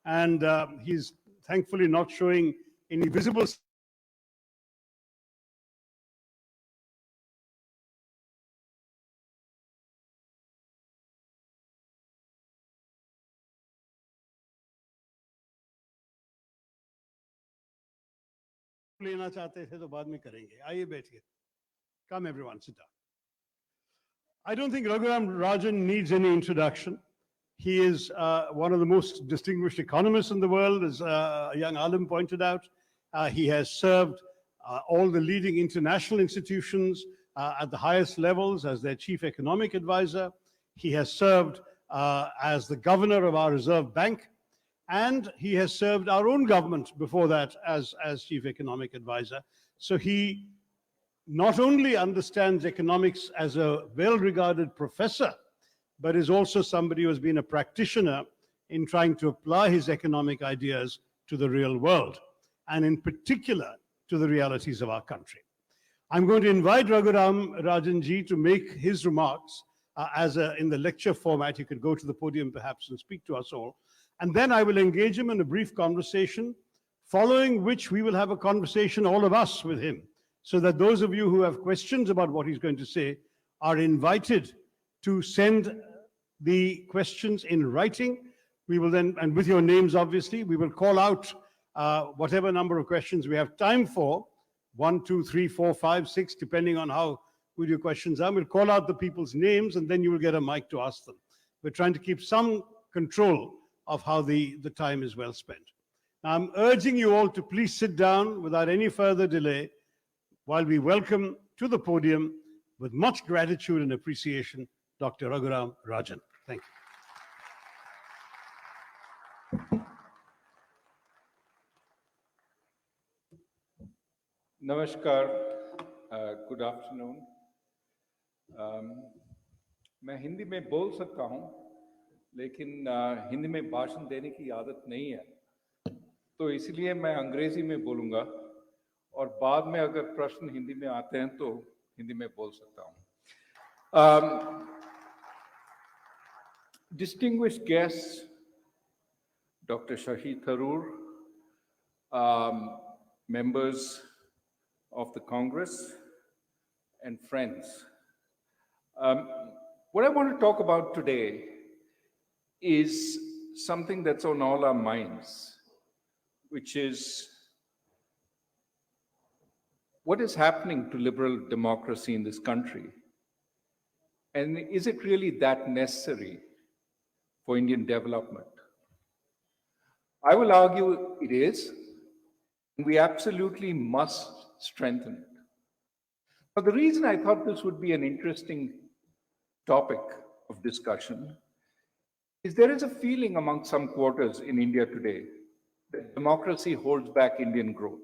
and he's thankfully not showing any visible लेना चाहते थे तो बाद में करेंगे. आइए बैठिए. Come everyone, sit down. I don't think Raghuram Rajan needs any introduction. He is one of the most distinguished economists in the world, as young Alim pointed out. He has served all the leading international institutions at the highest levels as their chief economic advisor. He has served as the governor of our Reserve Bank, and he has served our own government before that as chief economic advisor. So he not only understands economics as a well-regarded professor, but is also somebody who has been a practitioner in trying to apply his economic ideas to the real world, and in particular to the realities of our country. I'm going to invite Raghuram Rajanji to make his remarks in the lecture format. He could go to the podium perhaps and speak to us all. And then I will engage him in a brief conversation, following which we will have a conversation, all of us, with him, so that those of you who have questions about what he's going to say are invited to send the questions in writing. We will then, and with your names obviously, we will call out whatever number of questions we have time for, 1, 2, 3, 4, 5, 6, depending on how good your questions are. We'll call out the people's names and then you will get a mic to ask them. We're trying to keep some control of how the time is well spent. Now, I'm urging you all to please sit down without any further delay while we welcome to the podium, with much gratitude and appreciation, Dr. Raghuram Rajan. Thank you. Namaskar, good afternoon. मैं हिंदी में बोल सकता हूँ, लेकिन हिंदी में भाषण देने की आदत नहीं है, तो इसलिए मैं अंग्रेजी में बोलूँगा और बाद में अगर प्रश्न हिंदी में आते हैं तो हिंदी में बोल सकता हूँ. Distinguished guests, Dr. Shashi Tharoor, members of the Congress, and friends. What I want to talk about today is something that's on all our minds, which is what is happening to liberal democracy in this country, and is it really that necessary for Indian development? I will argue it is, and we absolutely must strengthen it. But the reason I thought this would be an interesting topic of discussion is there is a feeling among some quarters in India today that democracy holds back Indian growth.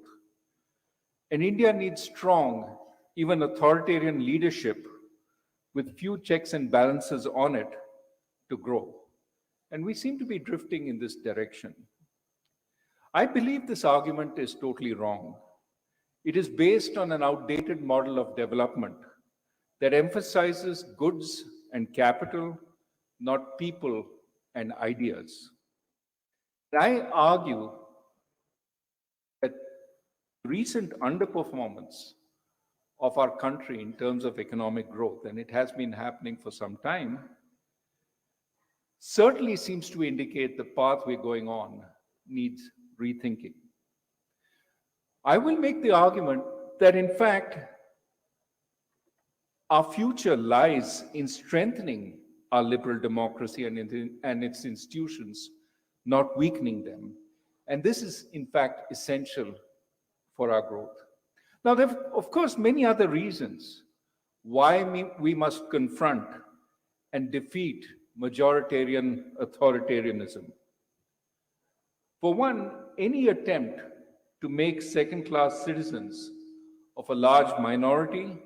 And India needs strong, even authoritarian leadership with few checks and balances on it to grow. And we seem to be drifting in this direction. I believe this argument is totally wrong. It is based on an outdated model of development that emphasizes goods and capital, not people and ideas. I argue that recent underperformance of our country in terms of economic growth, and it has been happening for some time, certainly seems to indicate the path we're going on needs rethinking. I will make the argument that, in fact, our future lies in strengthening our liberal democracy and its institutions, not weakening them. And this is, in fact, essential for our growth. Now, there are, of course, many other reasons why we must confront and defeat majoritarian authoritarianism. For one, any attempt to make second-class citizens of a large minority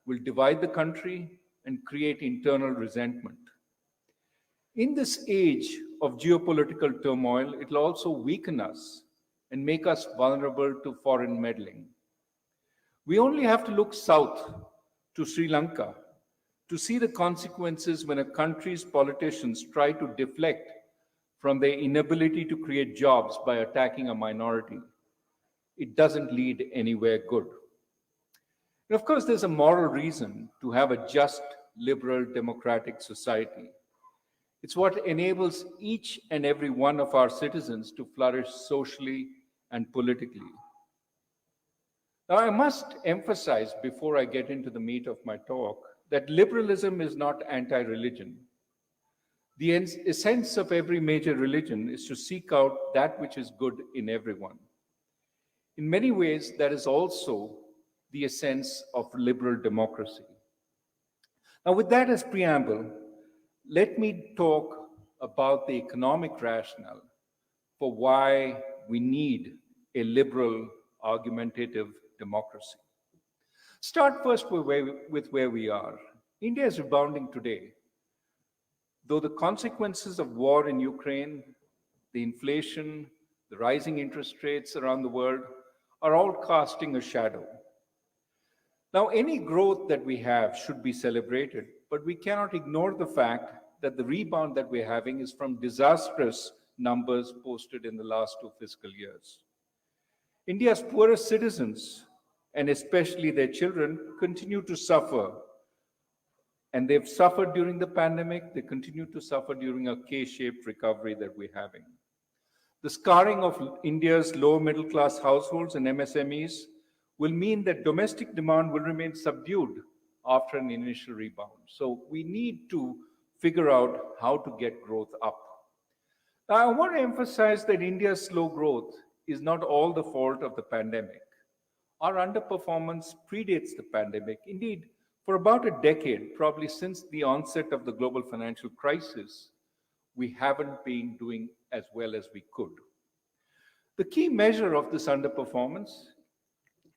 will divide the country and create internal resentment. In this age of geopolitical turmoil, it will also weaken us and make us vulnerable to foreign meddling. We only have to look south to Sri Lanka to see the consequences when a country's politicians try to deflect from their inability to create jobs by attacking a minority, it doesn't lead anywhere good. And of course, there's a moral reason to have a just, liberal, democratic society. It's what enables each and every one of our citizens to flourish socially and politically. Now, I must emphasize before I get into the meat of my talk that liberalism is not anti-religion. The essence of every major religion is to seek out that which is good in everyone. In many ways, that is also the essence of liberal democracy. Now, with that as preamble, let me talk about the economic rationale for why we need a liberal, argumentative democracy. Start first with where we are. India is rebounding today. Though the consequences of war in Ukraine, the inflation, the rising interest rates around the world are all casting a shadow. Now, any growth that we have should be celebrated, but we cannot ignore the fact that the rebound that we're having is from disastrous numbers posted in the last 2 fiscal years. India's poorest citizens, and especially their children, continue to suffer. And they've suffered during the pandemic, they continue to suffer during a K-shaped recovery that we're having. The scarring of India's lower middle class households and MSMEs will mean that domestic demand will remain subdued after an initial rebound. So we need to figure out how to get growth up. Now, I want to emphasize that India's slow growth is not all the fault of the pandemic. Our underperformance predates the pandemic. Indeed, for about a decade, probably since the onset of the global financial crisis, we haven't been doing as well as we could. The key measure of this underperformance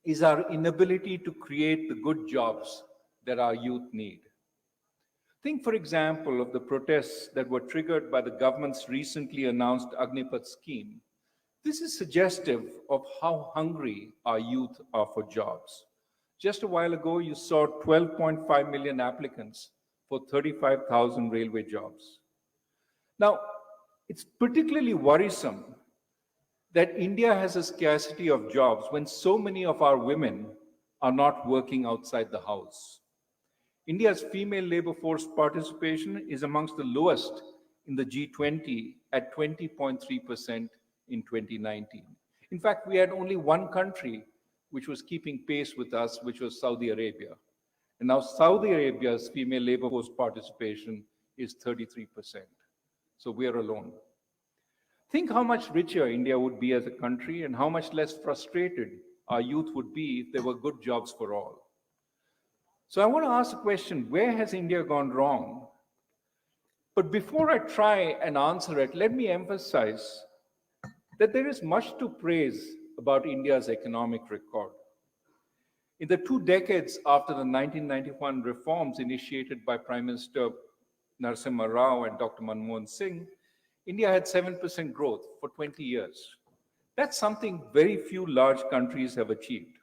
is our inability to create the good jobs that our youth need. Think, for example, of the protests that were triggered by the government's recently announced Agnipath scheme. This is suggestive of how hungry our youth are for jobs. Just a while ago, you saw 12.5 million applicants for 35,000 railway jobs. Now, it's particularly worrisome that India has a scarcity of jobs when so many of our women are not working outside the house. India's female labor force participation is amongst the lowest in the G20 at 20.3% in 2019. In fact, we had only one country which was keeping pace with us, which was Saudi Arabia. And now Saudi Arabia's female labor force participation is 33%. So we are alone. Think how much richer India would be as a country and how much less frustrated our youth would be if there were good jobs for all. So I want to ask the question, where has India gone wrong? But before I try and answer it, let me emphasize that there is much to praise about India's economic record. In the 2 decades after the 1991 reforms initiated by Prime Minister Narasimha Rao and Dr. Manmohan Singh, India had 7% growth for 20 years. That's something very few large countries have achieved.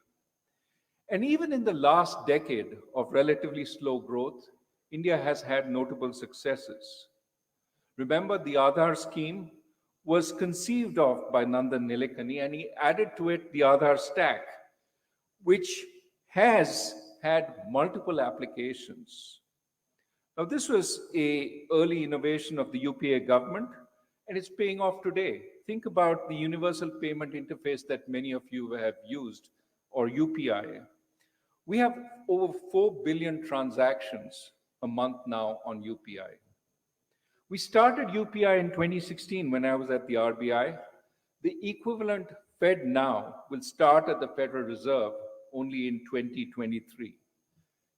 And even in the last decade of relatively slow growth, India has had notable successes. Remember, the Aadhaar scheme was conceived of by Nandan Nilekani, and he added to it the Aadhaar stack, which has had multiple applications. Now, this was an early innovation of the UPA government, and it's paying off today. Think about the universal payment interface that many of you have used, or UPI. We have over 4 billion transactions a month now on UPI. We started UPI in 2016 when I was at the RBI. The equivalent Fed now will start at the Federal Reserve only in 2023.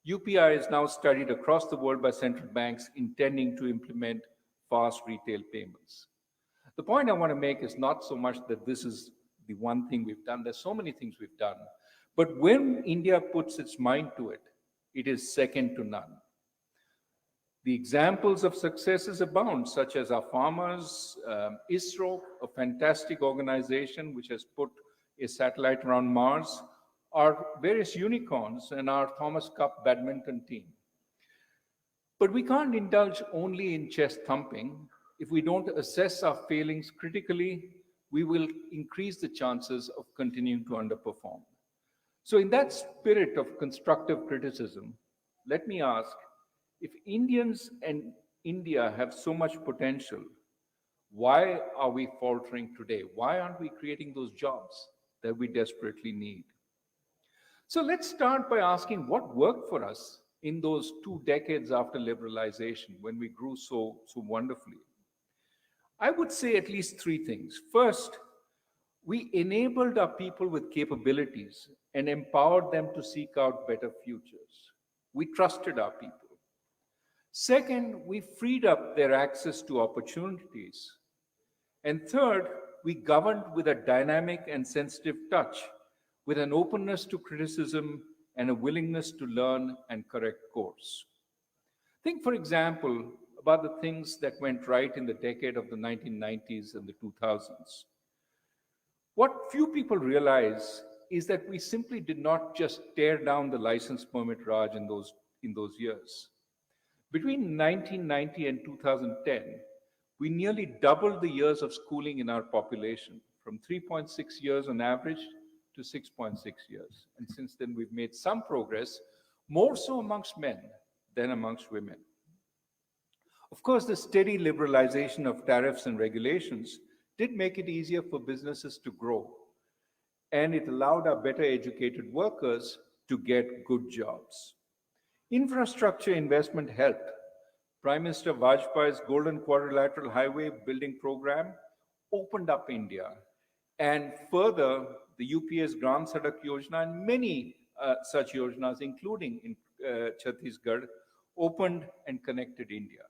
UPI is now studied across the world by central banks intending to implement fast retail payments. The point I want to make is not so much that this is the one thing we've done. There's so many things we've done. But when India puts its mind to it, it is second to none. The examples of successes abound, such as our farmers, ISRO, a fantastic organization which has put a satellite around Mars, our various unicorns, and our Thomas Cup badminton team. But we can't indulge only in chest thumping. if we don't assess our failings critically, we will increase the chances of continuing to underperform. So, in that spirit of constructive criticism, let me ask, if Indians and India have so much potential, why are we faltering today? Why aren't we creating those jobs that we desperately need? So let's start by asking what worked for us in those 2 decades after liberalization when we grew so wonderfully. I would say at least three things. First, we enabled our people with capabilities and empowered them to seek out better futures. We trusted our people. Second, we freed up their access to opportunities. And third, we governed with a dynamic and sensitive touch, with an openness to criticism and a willingness to learn and correct course. Think, for example, about the things that went right in the decade of the 1990s and the 2000s. What few people realize is that we simply did not just tear down the license permit Raj in those years. Between 1990 and 2010, we nearly doubled the years of schooling in our population, from 3.6 years on average to 6.6 years. And since then, we've made some progress, more so amongst men than amongst women. Of course, the steady liberalization of tariffs and regulations did make it easier for businesses to grow, and it allowed our better educated workers to get good jobs. Infrastructure investment helped. Prime Minister Vajpayee's Golden Quadrilateral Highway building program opened up India. And further, the UPS Gram Sadak Yojana and many such yojanas, including in Chhattisgarh, opened and connected India.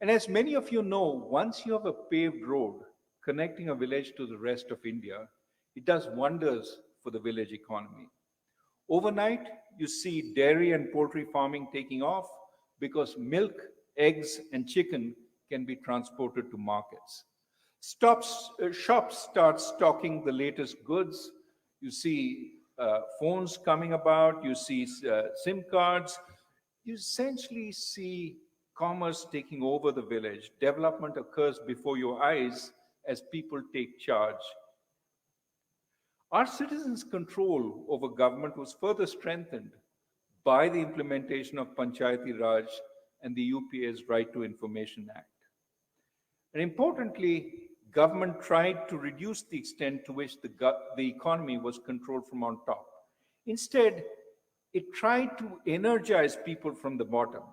And as many of you know, once you have a paved road connecting a village to the rest of India, it does wonders for the village economy. Overnight, you see dairy and poultry farming taking off because milk, eggs, and chicken can be transported to markets. Shops start stocking the latest goods. You see phones coming about, you see SIM cards. You essentially see commerce taking over the village. Development occurs before your eyes as people take charge. Our citizens' control over government was further strengthened by the implementation of Panchayati Raj and the UPA's Right to Information Act. And importantly, government tried to reduce the extent to which the economy was controlled from on top. Instead, it tried to energize people from the bottom.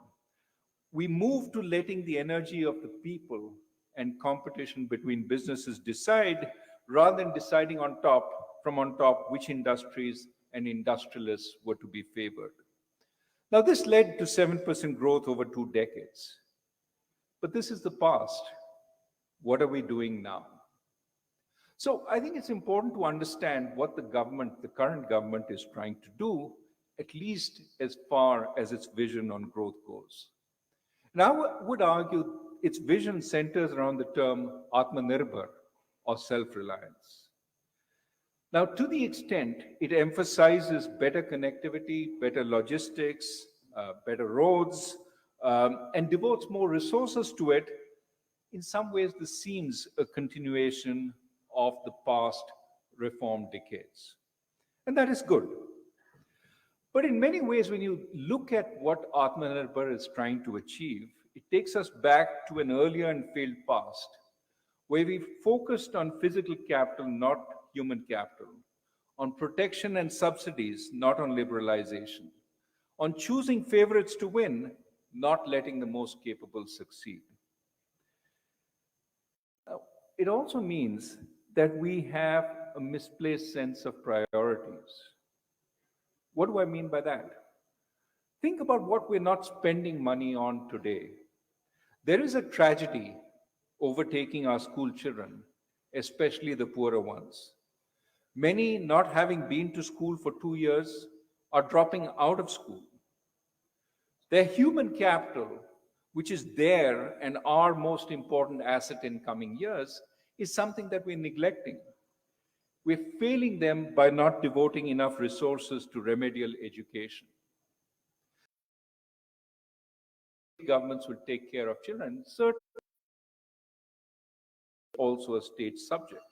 We moved to letting the energy of the people and competition between businesses decide, rather than deciding from on top which industries and industrialists were to be favored. Now, this led to 7% growth over 2 decades. But this is the past. What are we doing now? So I think it's important to understand what the current government is trying to do, at least as far as its vision on growth goes. And I would argue its vision centers around the term Atmanirbhar, or self-reliance. Now, to the extent it emphasizes better connectivity, better logistics, better roads, and devotes more resources to it, in some ways this seems a continuation of the past reform decades. And that is good. But in many ways, when you look at what Atmanirbhar is trying to achieve, it takes us back to an earlier and failed past, where we focused on physical capital, not human capital, on protection and subsidies, not on liberalization, on choosing favorites to win, not letting the most capable succeed. Now, it also means that we have a misplaced sense of priorities. What do I mean by that? Think about what we're not spending money on today. There is a tragedy overtaking our school children, especially the poorer ones. Many, not having been to school for 2 years, are dropping out of school. Their human capital, which is their and our most important asset in coming years, is something that we're neglecting. We're failing them by not devoting enough resources to remedial education. Governments will take care of children. Certainly, also a state subject.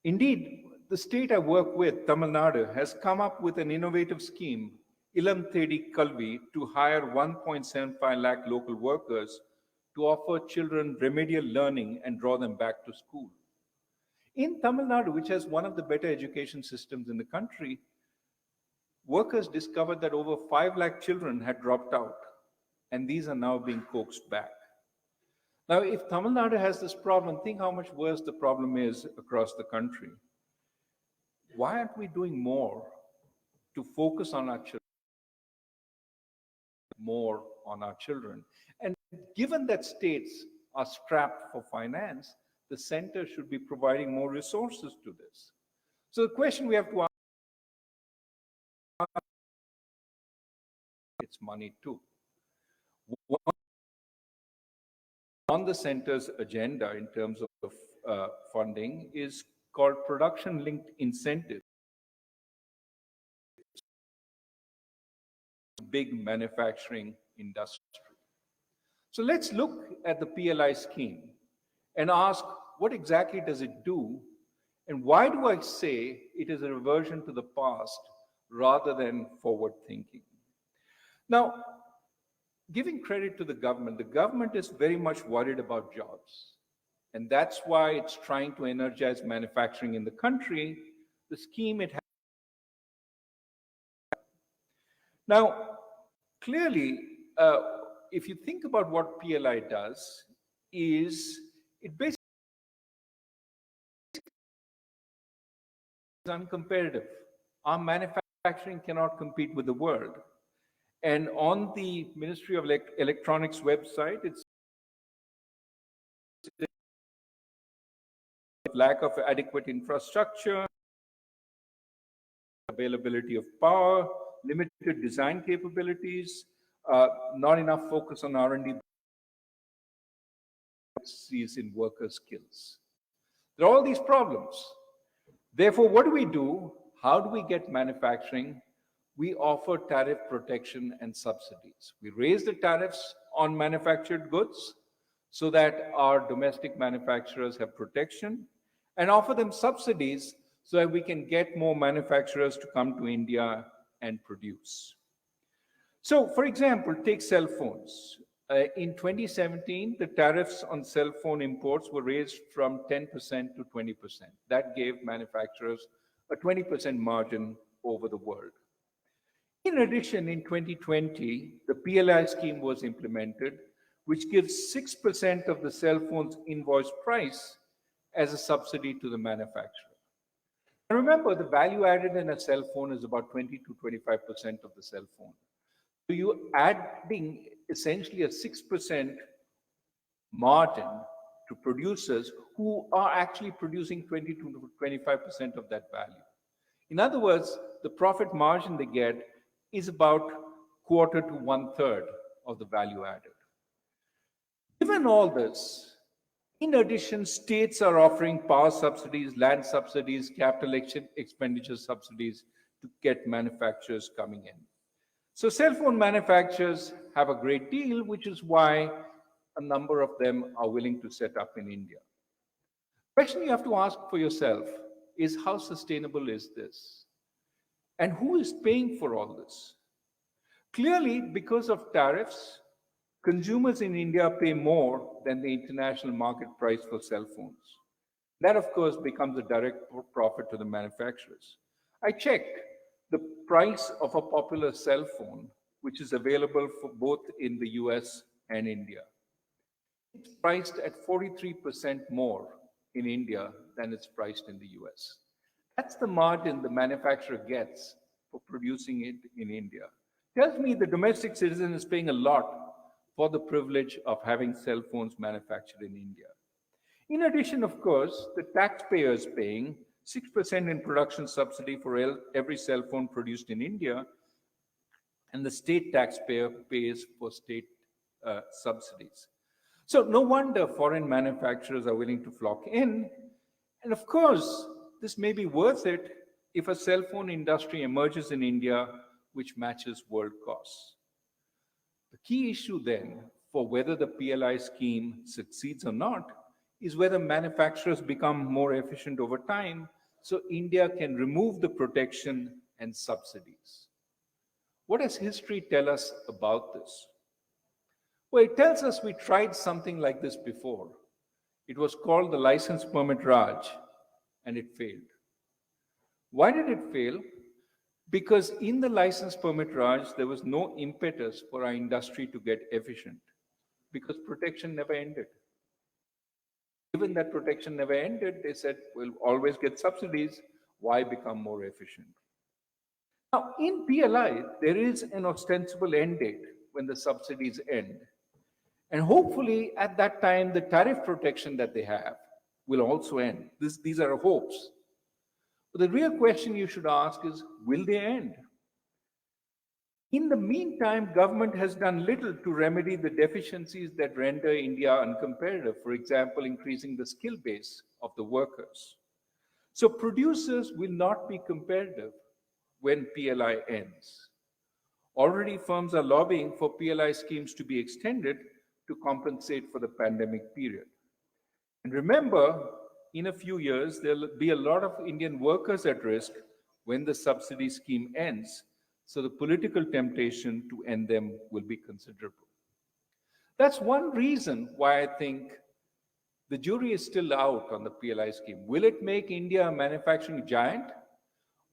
Indeed, the state I work with, Tamil Nadu, has come up with an innovative scheme, Ilam Thedi Kalvi, to hire 1.75 lakh local workers to offer children remedial learning and draw them back to school. In Tamil Nadu, which has one of the better education systems in the country, workers discovered that over 5 lakh children had dropped out, and these are now being coaxed back. Now, if Tamil Nadu has this problem, think how much worse the problem is across the country. Why aren't we doing more to focus on our children, more on our children? And given that states are strapped for finance, the center should be providing more resources to this. So the question we have to ask, it's money too. On the center's agenda in terms of funding is called production-linked incentives. Big manufacturing industry. So let's look at the PLI scheme and ask, what exactly does it do? And why do I say it is a reversion to the past rather than forward thinking? Now, giving credit to the government is very much worried about jobs. And that's why it's trying to energize manufacturing in the country. The scheme it has. Now, clearly, if you think about what PLI does, is it basically is uncompetitive. Our manufacturing cannot compete with the world. And on the Ministry of Electronics website, it's lack of adequate infrastructure, availability of power, limited design capabilities, not enough focus on R&D in worker skills. There are all these problems. Therefore, what do? How do we get manufacturing? We offer tariff protection and subsidies. We raise the tariffs on manufactured goods so that our domestic manufacturers have protection, and offer them subsidies so that we can get more manufacturers to come to India and produce. So, for example, take cell phones. In 2017, the tariffs on cell phone imports were raised from 10% to 20%. That gave manufacturers a 20% margin over the world. In addition, in 2020, the PLI scheme was implemented, which gives 6% of the cell phone's invoice price as a subsidy to the manufacturer. And remember, the value added in a cell phone is about 20 to 25% of the cell phone. So you're adding essentially a 6% margin to producers who are actually producing 20 to 25% of that value. In other words, the profit margin they get is about quarter to 1/3 of the value added. Given all this, in addition, states are offering power subsidies, land subsidies, capital expenditure subsidies to get manufacturers coming in. So cell phone manufacturers have a great deal, which is why a number of them are willing to set up in India. The question you have to ask for yourself is, how sustainable is this? And who is paying for all this? Clearly, because of tariffs, consumers in India pay more than the international market price for cell phones. That, of course, becomes a direct profit to the manufacturers. I checked the price of a popular cell phone, which is available for both in the US and India. It's priced at 43% more in India than it's priced in the US. That's the margin the manufacturer gets for producing it in India. Tells me the domestic citizen is paying a lot for the privilege of having cell phones manufactured in India. In addition, of course, the taxpayer is paying 6% in production subsidy for every cell phone produced in India, and the state taxpayer pays for state subsidies. So no wonder foreign manufacturers are willing to flock in. And of course, this may be worth it if a cell phone industry emerges in India which matches world costs. The key issue then for whether the PLI scheme succeeds or not is whether manufacturers become more efficient over time so India can remove the protection and subsidies. What does history tell us about this? Well, it tells us we tried something like this before. It was called the License Permit Raj, and it failed. Why did it fail? Because in the License Permit Raj, there was no impetus for our industry to get efficient, because protection never ended. Given that protection never ended, they said, we'll always get subsidies, why become more efficient? Now, in PLI, there is an ostensible end date when the subsidies end. And hopefully, at that time, the tariff protection that they have will also end. These are hopes. But the real question you should ask is, will they end? In the meantime, government has done little to remedy the deficiencies that render India uncompetitive, for example, increasing the skill base of the workers. So producers will not be competitive when PLI ends. Already firms are lobbying for PLI schemes to be extended to compensate for the pandemic period. And remember, in a few years, there'll be a lot of Indian workers at risk when the subsidy scheme ends, so the political temptation to end them will be considerable. That's one reason why I think the jury is still out on the PLI scheme. Will it make India a manufacturing giant,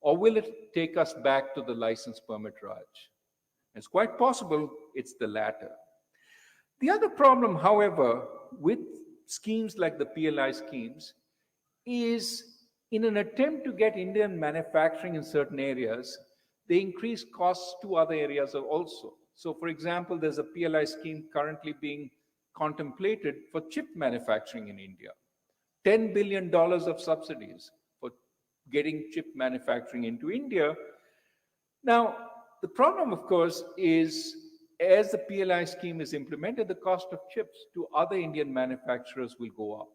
or will it take us back to the license permit Raj? It's quite possible it's the latter. The other problem, however, with schemes like the PLI schemes is in an attempt to get Indian manufacturing in certain areas, they increase costs to other areas also. So for example, there's a PLI scheme currently being contemplated for chip manufacturing in India. $10 billion of subsidies for getting chip manufacturing into India. Now, the problem, of course, is as the PLI scheme is implemented, the cost of chips to other Indian manufacturers will go up.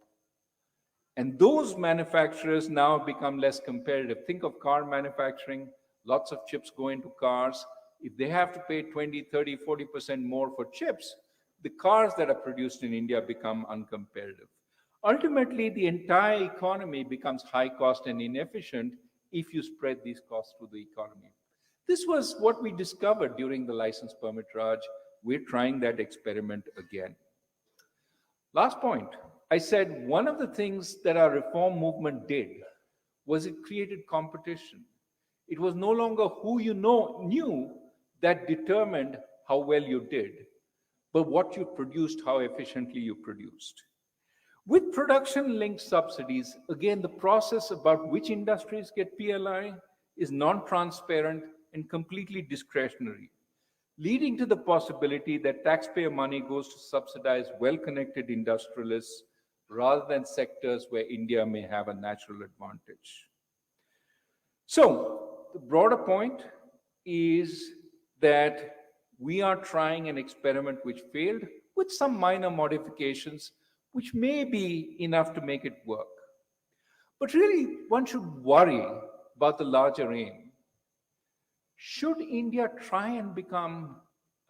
And those manufacturers now become less competitive. Think of car manufacturing, lots of chips go into cars. If they have to pay 20, 30, 40% more for chips, the cars that are produced in India become uncompetitive. Ultimately, the entire economy becomes high cost and inefficient if you spread these costs through the economy. This was what we discovered during the license permit Raj. We're trying that experiment again. Last point, I said one of the things that our reform movement did was it created competition. It was no longer who you knew that determined how well you did, but what you produced, how efficiently you produced. With production-linked subsidies, again, the process about which industries get PLI is non-transparent and completely discretionary, leading to the possibility that taxpayer money goes to subsidize well-connected industrialists rather than sectors where India may have a natural advantage. So the broader point is that we are trying an experiment which failed with some minor modifications, which may be enough to make it work. But really, one should worry about the larger aim. Should India try and become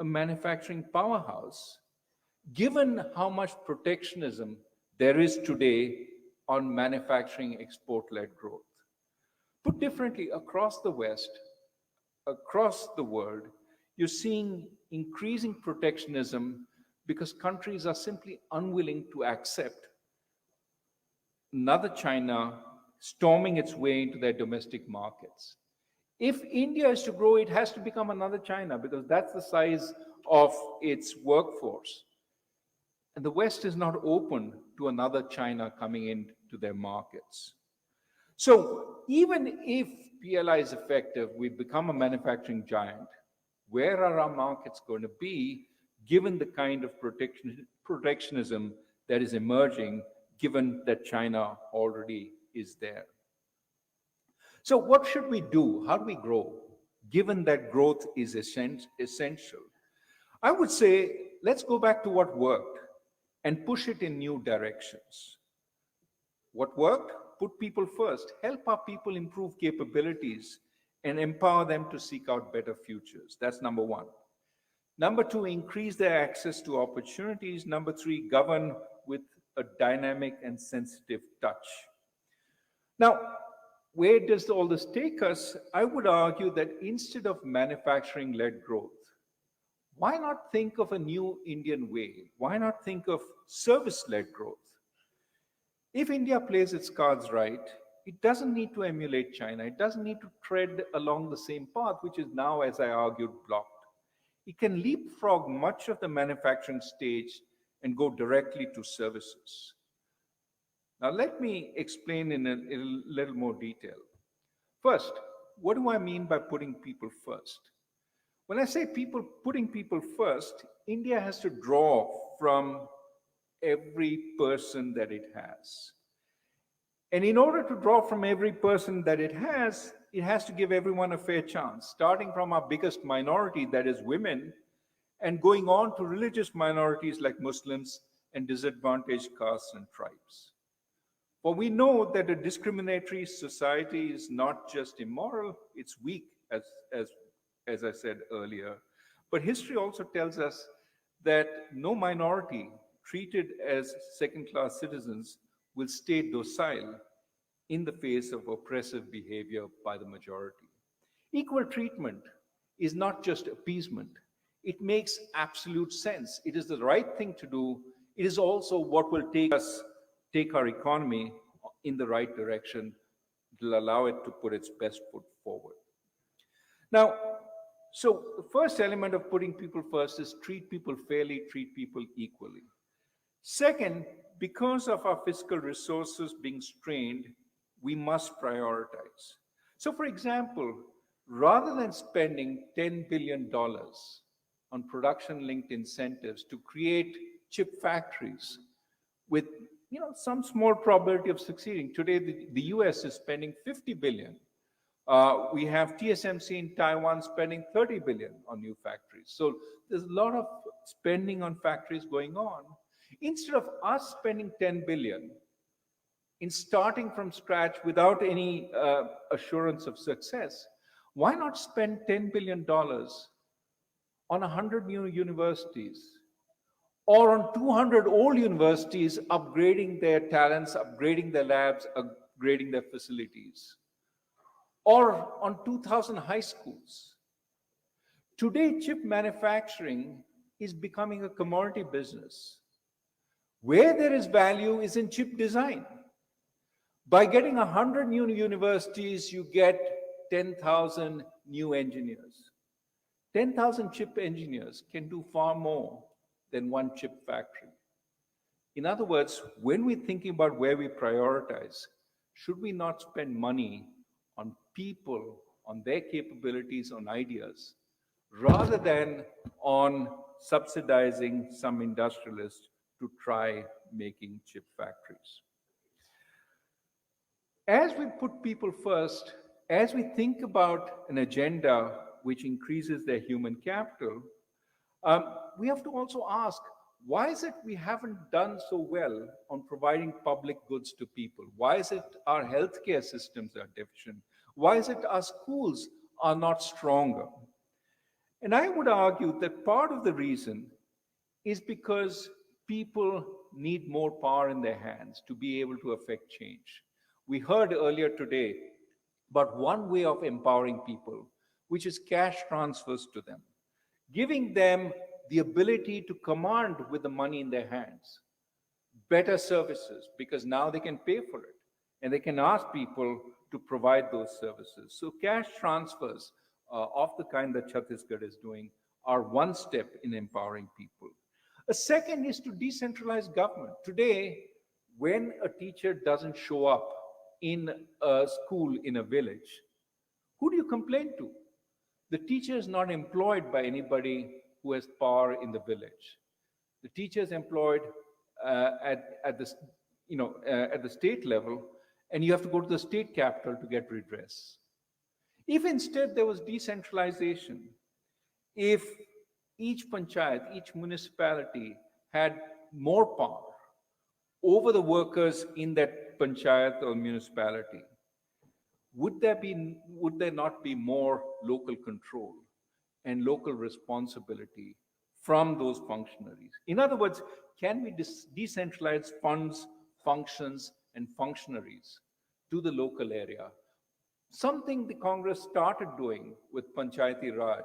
a manufacturing powerhouse, given how much protectionism there is today on manufacturing export-led growth? Put differently, across the West, across the world, you're seeing increasing protectionism because countries are simply unwilling to accept another China storming its way into their domestic markets. If India is to grow, it has to become another China because that's the size of its workforce. And the West is not open to another China coming into their markets. So even if PLI is effective, we become a manufacturing giant, where are our markets going to be given the kind of protectionism that is emerging, given that China already is there? So what should we do? How do we grow, given that growth is essential? I would say, let's go back to what worked and push it in new directions. What worked? Put people first. Help our people improve capabilities and empower them to seek out better futures. That's number one. Number two, increase their access to opportunities. Number three, govern with a dynamic and sensitive touch. Now, where does all this take us? I would argue that instead of manufacturing-led growth, why not think of a new Indian way? Why not think of service-led growth? If India plays its cards right, it doesn't need to emulate China. It doesn't need to tread along the same path, which is now, as I argued, blocked. It can leapfrog much of the manufacturing stage and go directly to services. Now, let me explain in a little more detail. First, what do I mean by putting people first? When I say putting people first, India has to draw from every person that it has. And in order to draw from every person that it has to give everyone a fair chance, starting from our biggest minority, that is women, and going on to religious minorities like Muslims and disadvantaged castes and tribes. For we know that a discriminatory society is not just immoral, it's weak, as I said earlier. But history also tells us that no minority treated as second-class citizens will stay docile in the face of oppressive behavior by the majority. Equal treatment is not just appeasement. It makes absolute sense. It is the right thing to do. It is also what will take our economy in the right direction. It will allow it to put its best foot forward. Now, so the first element of putting people first is treat people fairly, treat people equally. Second, because of our fiscal resources being strained, we must prioritize. So for example, rather than spending $10 billion on production-linked incentives to create chip factories with some small probability of succeeding, today the US is spending $50 billion. We have TSMC in Taiwan spending $30 billion on new factories. So there's a lot of spending on factories going on. Instead of us spending $10 billion in starting from scratch without any assurance of success, why not spend $10 billion on 100 new universities or on 200 old universities upgrading their talents, upgrading their labs, upgrading their facilities, or on 2,000 high schools? Today, chip manufacturing is becoming a commodity business. Where there is value is in chip design. By getting 100 new universities, you get 10,000 new engineers. 10,000 chip engineers can do far more than one chip factory. In other words, when we're thinking about where we prioritize, should we not spend money on people, on their capabilities, on ideas, rather than on subsidizing some industrialists to try making chip factories? As we put people first, as we think about an agenda which increases their human capital, we have to also ask, why is it we haven't done so well on providing public goods to people? Why is it our healthcare systems are deficient? Why is it our schools are not stronger? And I would argue that part of the reason is because people need more power in their hands to be able to affect change. We heard earlier today about one way of empowering people, which is cash transfers to them, giving them the ability to command with the money in their hands better services, because now they can pay for it and they can ask people to provide those services. So cash transfers of the kind that Chhattisgarh is doing are one step in empowering people. A second is to decentralize government. Today, when a teacher doesn't show up in a school in a village, who do you complain to? The teacher is not employed by anybody who has power in the village. The teacher is employed at the state level, and you have to go to the state capital to get redress. If instead there was decentralization, if each panchayat, each municipality had more power over the workers in that panchayat or municipality, would there not be more local control and local responsibility from those functionaries. In other words, can we decentralize funds, functions, and functionaries to the local area? Something the Congress started doing with Panchayati Raj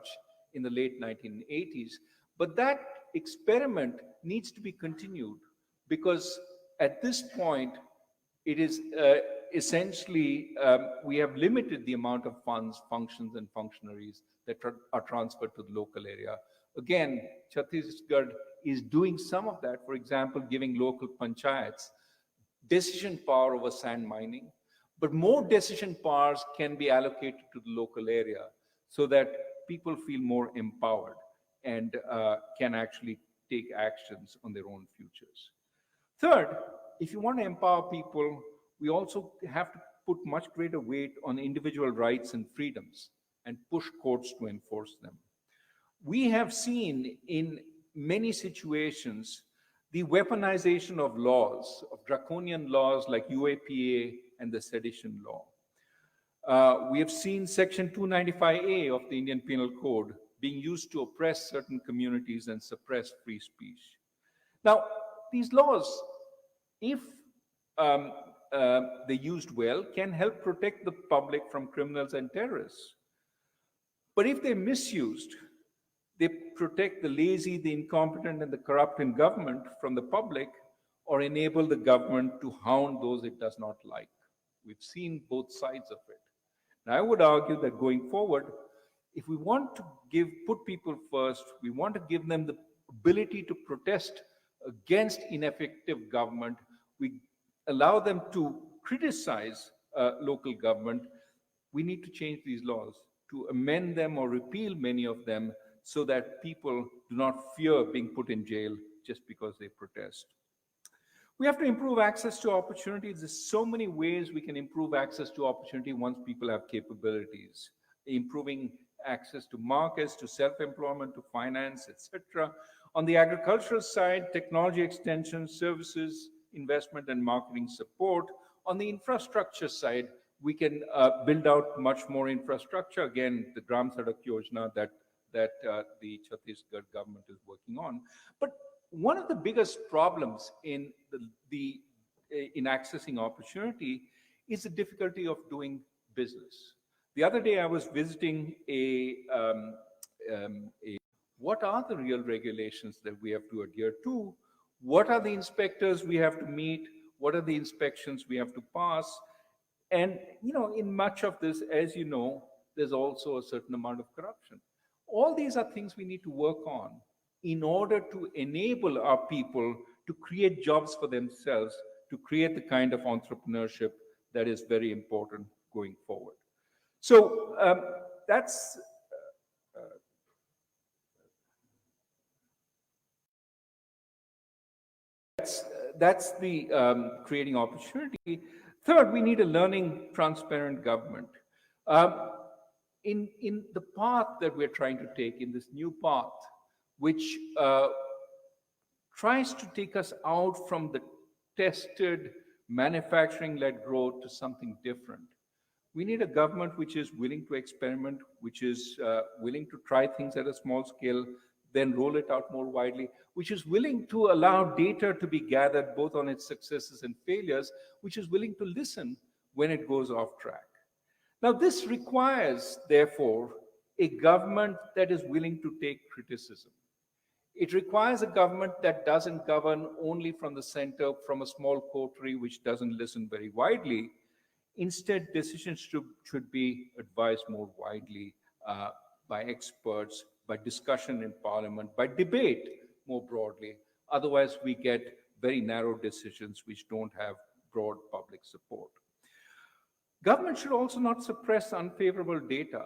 in the late 1980s, but that experiment needs to be continued because at this point, it is essentially, we have limited the amount of funds, functions, and functionaries that are transferred to the local area. Again, Chhattisgarh is doing some of that, for example, giving local panchayats decision power over sand mining, but more decision powers can be allocated to the local area so that people feel more empowered and can actually take actions on their own futures. Third, if you want to empower people, we also have to put much greater weight on individual rights and freedoms and push courts to enforce them. We have seen in many situations the weaponization of laws, of draconian laws like UAPA and the sedition law. We have seen Section 295A of the Indian Penal Code being used to oppress certain communities and suppress free speech. Now, these laws, if they used well, can help protect the public from criminals and terrorists. But if they're misused, they protect the lazy, the incompetent, and the corrupt in government from the public, or enable the government to hound those it does not like. We've seen both sides of it. And I would argue that going forward, if we want to put people first, we want to give them the ability to protest against ineffective government, we allow them to criticize local government, we need to change these laws, to amend them or repeal many of them so that people do not fear being put in jail just because they protest. We have to improve access to opportunities. There's so many ways we can improve access to opportunity once people have capabilities. Improving access to markets, to self-employment, to finance, etc. On the agricultural side, technology extension, services, investment and marketing support. On the infrastructure side, we can build out much more infrastructure. Again, the Gram Sadak Yojana that the Chhattisgarh government is working on. But one of the biggest problems in in accessing opportunity is the difficulty of doing business. The other day, I was visiting what are the real regulations that we have to adhere to? What are the inspectors we have to meet? What are the inspections we have to pass? And, in much of this, as you know, there's also a certain amount of corruption. All these are things we need to work on in order to enable our people to create jobs for themselves, to create the kind of entrepreneurship that is very important going forward. So that's the creating opportunity. Third, we need a learning, transparent government. In the path that we're trying to take, in this new path, which tries to take us out from the tested manufacturing-led growth to something different. We need a government which is willing to experiment, which is willing to try things at a small scale, then roll it out more widely, which is willing to allow data to be gathered both on its successes and failures, which is willing to listen when it goes off track. Now, this requires, therefore, a government that is willing to take criticism. It requires a government that doesn't govern only from the center, from a small coterie which doesn't listen very widely. Instead, decisions should be advised more widely by experts, by discussion in parliament, by debate more broadly. Otherwise, we get very narrow decisions which don't have broad public support. Government should also not suppress unfavorable data.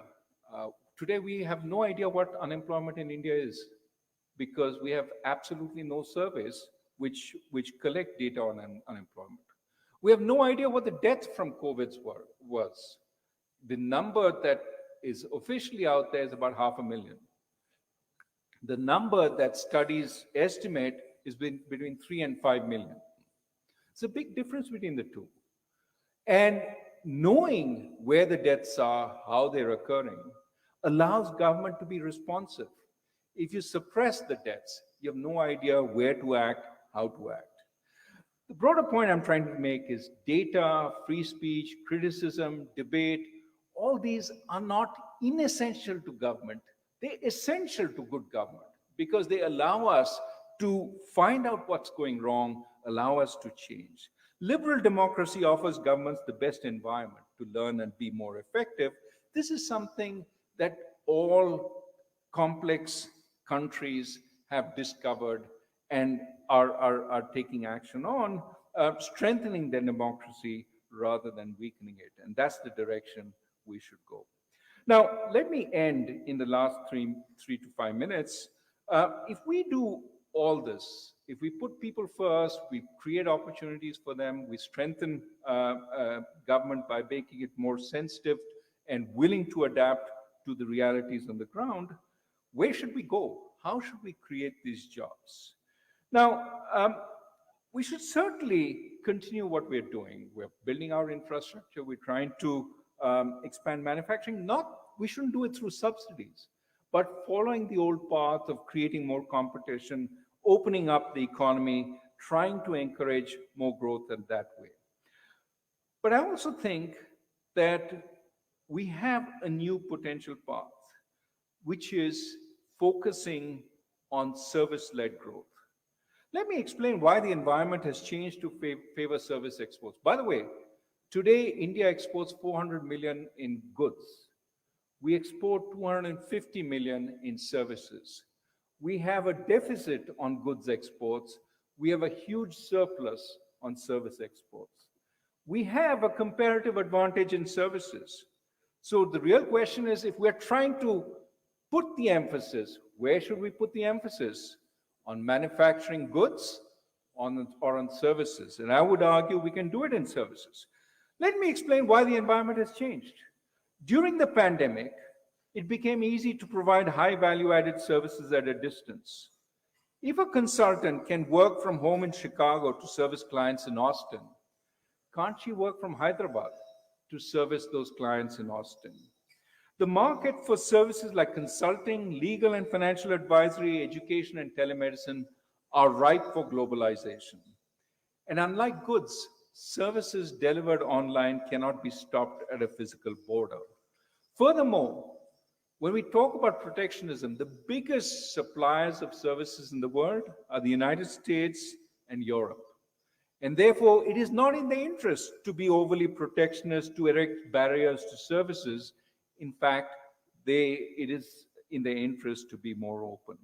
Today, we have no idea what unemployment in India is because we have absolutely no surveys which collect data on unemployment. We have no idea what the death from COVID was. The number that is officially out there is about 500,000. The number that studies estimate is between 3 and 5 million. It's a big difference between the two. And knowing where the deaths are, how they're occurring, allows government to be responsive. If you suppress the debts, you have no idea where to act, how to act. The broader point I'm trying to make is data, free speech, criticism, debate, all these are not inessential to government. They're essential to good government because they allow us to find out what's going wrong, allow us to change. Liberal democracy offers governments the best environment to learn and be more effective. This is something that all complex countries have discovered and are taking action on, strengthening their democracy rather than weakening it. And that's the direction we should go. Now, let me end in the last three to 5 minutes. If we do all this, if we put people first, we create opportunities for them, we strengthen government by making it more sensitive and willing to adapt to the realities on the ground, where should we go? How should we create these jobs? Now, we should certainly continue what we're doing. We're building our infrastructure. We're trying to expand manufacturing. We shouldn't do it through subsidies, but following the old path of creating more competition, opening up the economy, trying to encourage more growth in that way. But I also think that we have a new potential path, which is focusing on service-led growth. Let me explain why the environment has changed to favor service exports. By the way, today India exports 400 million in goods. We export 250 million in services. We have a deficit on goods exports. We have a huge surplus on service exports. We have a comparative advantage in services. So the real question is, if we're trying to put the emphasis, where should we put the emphasis? On manufacturing goods or on services? And I would argue we can do it in services. Let me explain why the environment has changed. During the pandemic, it became easy to provide high value-added services at a distance. If a consultant can work from home in Chicago to service clients in Austin, can't she work from Hyderabad to service those clients in Austin? The market for services like consulting, legal and financial advisory, education, and telemedicine are ripe for globalization. And unlike goods, services delivered online cannot be stopped at a physical border. Furthermore, when we talk about protectionism, the biggest suppliers of services in the world are the United States and Europe. And therefore, it is not in their interest to be overly protectionist, to erect barriers to services. In fact, it is in their interest to be more open.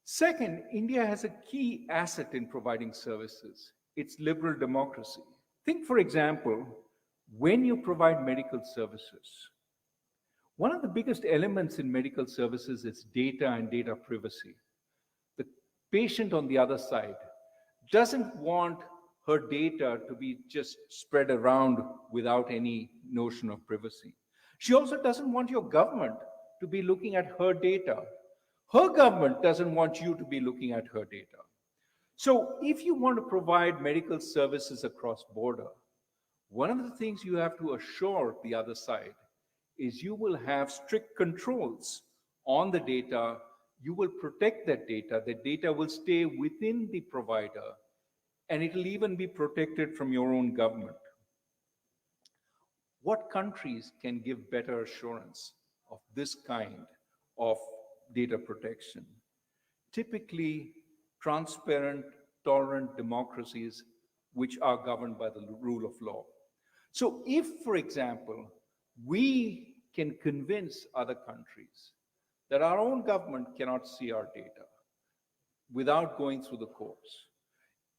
Second, India has a key asset in providing services. It's liberal democracy. Think, for example, when you provide medical services, one of the biggest elements in medical services is data and data privacy. The patient on the other side doesn't want her data to be just spread around without any notion of privacy. She also doesn't want your government to be looking at her data. Her government doesn't want you to be looking at her data. So if you want to provide medical services across border, one of the things you have to assure the other side is you will have strict controls on the data. You will protect that data. The data will stay within the provider, and it will even be protected from your own government. What countries can give better assurance of this kind of data protection? Typically, transparent, tolerant democracies which are governed by the rule of law. So if, for example, we can convince other countries that our own government cannot see our data without going through the courts,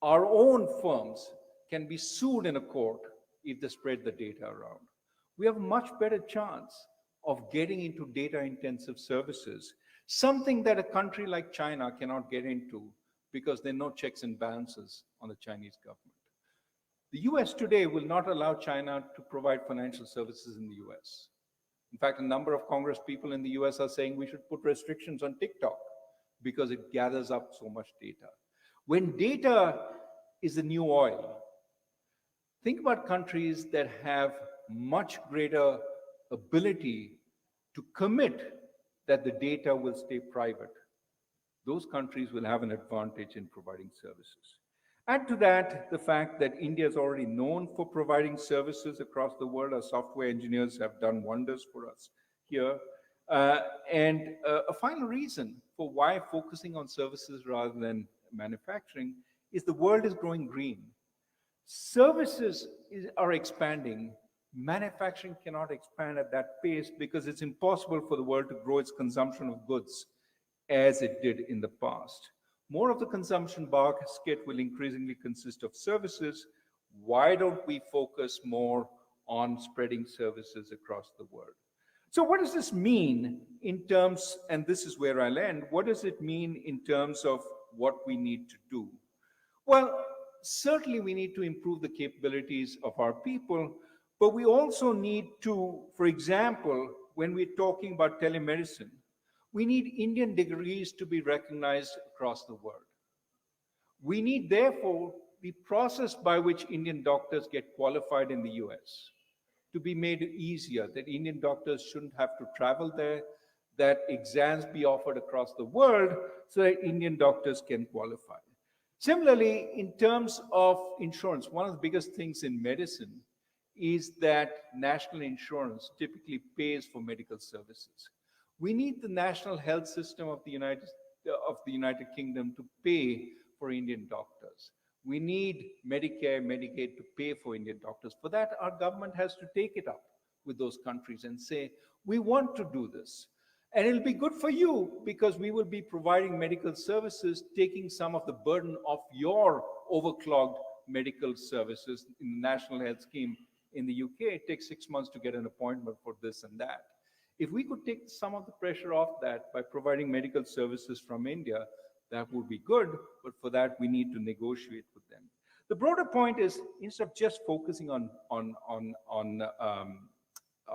our own firms can be sued in a court if they spread the data around, we have a much better chance of getting into data-intensive services, something that a country like China cannot get into because there are no checks and balances on the Chinese government. The US today will not allow China to provide financial services in the US. In fact, a number of Congress people in the US are saying we should put restrictions on TikTok because it gathers up so much data. When data is the new oil, think about countries that have much greater ability to commit that the data will stay private, those countries will have an advantage in providing services. Add to that the fact that India is already known for providing services across the world. Our software engineers have done wonders for us here. A final reason for why focusing on services rather than manufacturing is the world is growing green. Services are expanding. Manufacturing cannot expand at that pace because it's impossible for the world to grow its consumption of goods as it did in the past. More of the consumption basket will increasingly consist of services. Why don't we focus more on spreading services across the world? So what does this mean in terms, and this is where I'll end, what does it mean in terms of what we need to do? Well, certainly we need to improve the capabilities of our people, but we also need to, for example, when we're talking about telemedicine, we need Indian degrees to be recognized across the world. We need, therefore, the process by which Indian doctors get qualified in the US to be made easier, that Indian doctors shouldn't have to travel there, that exams be offered across the world so that Indian doctors can qualify. Similarly, in terms of insurance, one of the biggest things in medicine is that national insurance typically pays for medical services. We need the national health system of the United Kingdom to pay for Indian doctors. We need Medicare, Medicaid to pay for Indian doctors. For that, our government has to take it up with those countries and say, we want to do this. And it'll be good for you because we will be providing medical services, taking some of the burden off your overclogged medical services in the National Health Scheme in the UK. It takes 6 months to get an appointment for this and that. If we could take some of the pressure off that by providing medical services from India, that would be good, but for that we need to negotiate with them. The broader point is, instead of just focusing on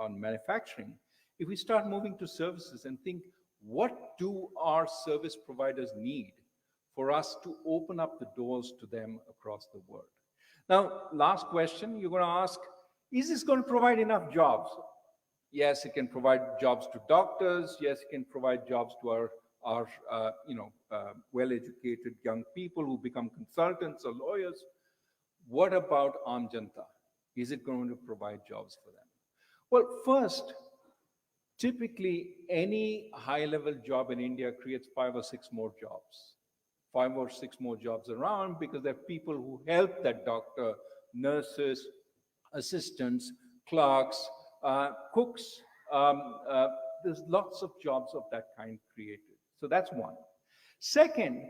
manufacturing, if we start moving to services and think, what do our service providers need for us to open up the doors to them across the world? Now, last question, you're going to ask, is this going to provide enough jobs? Yes, it can provide jobs to doctors. Yes, it can provide jobs to our well-educated young people who become consultants or lawyers. What about Aam Janata? Is it going to provide jobs for them? Well, first, typically any high-level job in India creates 5 or 6 more jobs. 5 or 6 more jobs around because there are people who help that doctor, nurses, assistants, clerks, cooks. There's lots of jobs of that kind created. So that's one. Second,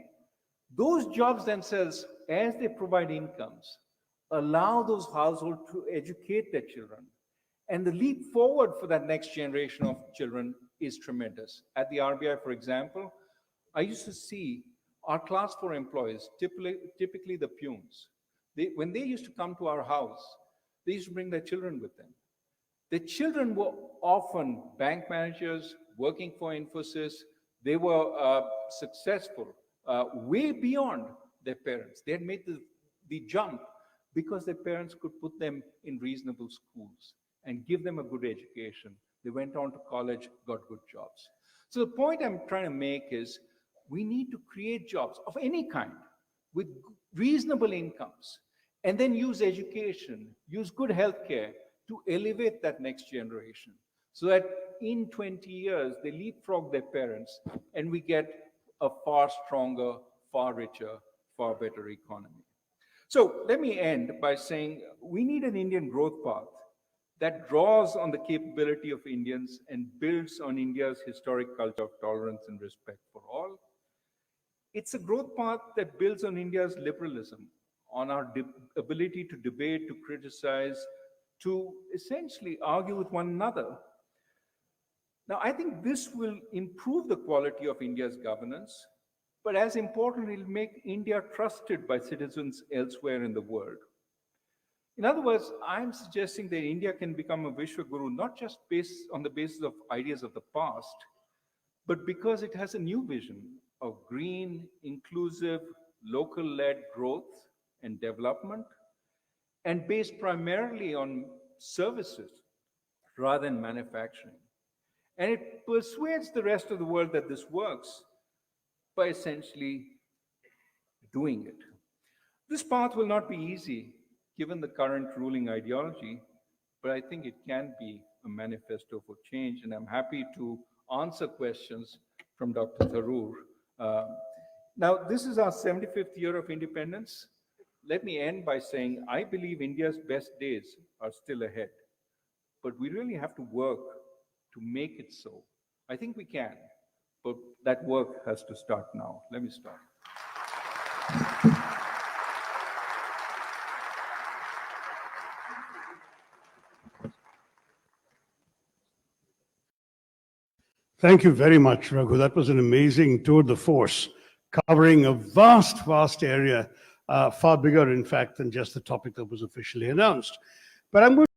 those jobs themselves, as they provide incomes, allow those households to educate their children. And the leap forward for that next generation of children is tremendous. At the RBI, for example, I used to see our class 4 employees, typically the peons, when they used to come to our house, they used to bring their children with them. The children were often bank managers working for Infosys. They were successful way beyond their parents. They had made the jump because their parents could put them in reasonable schools and give them a good education. They went on to college, got good jobs. So the point I'm trying to make is we need to create jobs of any kind with reasonable incomes and then use education, use good healthcare to elevate that next generation so that in 20 years they leapfrog their parents and we get a far stronger, far richer, far better economy. So let me end by saying we need an Indian growth path that draws on the capability of Indians and builds on India's historic culture of tolerance and respect for all. It's a growth path that builds on India's liberalism, on our ability to debate, to criticize, to essentially argue with one another. Now, I think this will improve the quality of India's governance, but as important, it'll make India trusted by citizens elsewhere in the world. In other words, I'm suggesting that India can become a Vishwaguru, not just based on the basis of ideas of the past, but because it has a new vision of green, inclusive, local-led growth and development, and based primarily on services rather than manufacturing. And it persuades the rest of the world that this works by essentially doing it. This path will not be easy given the current ruling ideology, but I think it can be a manifesto for change, and I'm happy to answer questions from Dr. Tharoor. Now, this is our 75th year of independence. Let me end by saying I believe India's best days are still ahead, but we really have to work to make it so. I think we can, but that work has to start now. Let me start. Thank you very much, Raghu. That was an amazing tour de force, covering a vast, vast area, far bigger, in fact, than just the topic that was officially announced. But I'm going